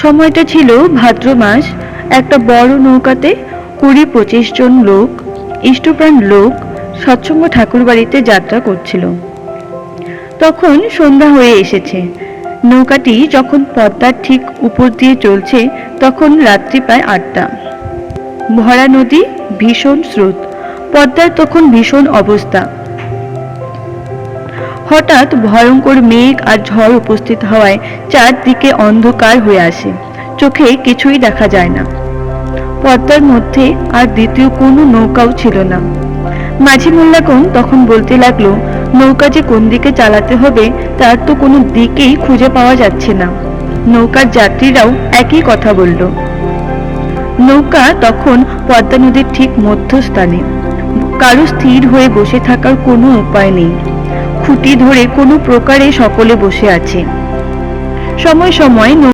সময়টা ছিল ভাদ্র মাস। একটা বড় নৌকাতে 20-25 জন লোক, ইষ্টপ্রাণ লোক, সৎসঙ্গ ঠাকুর বাড়িতে যাত্রা করছিল। তখন সন্ধ্যা হয়ে এসেছে। নৌকাটি যখন পদ্মার ঠিক উপর দিয়ে চলছে, তখন রাত্রি প্রায় 8টা। ভরা নদী, ভীষণ স্রোত, পদ্মার তখন ভীষণ অবস্থা। হঠাৎ ভয়ঙ্কর মেঘ আর ঝড় উপস্থিত হওয়ায় চারদিকে অন্ধকার হয়ে আসে, চোখে কিছুই দেখা যায় না। পদ্মার মধ্যে আর দ্বিতীয় কোনো নৌকাও ছিল না। মাঝি মোল্লাগণ তখন বলতে লাগলো, নৌকা যে কোন দিকে চালাতে হবে তার তো কোনো দিকেই খুঁজে পাওয়া যাচ্ছে না। নৌকার যাত্রীরাও একই কথা বলল। নৌকা তখন পদ্মা নদীর ঠিক মধ্যস্থানে। কারো স্থির হয়ে বসে থাকার কোনো উপায় নেই। খুঁটি ধরে কোনো প্রকারে সকলে বসে আছে। সময় সময়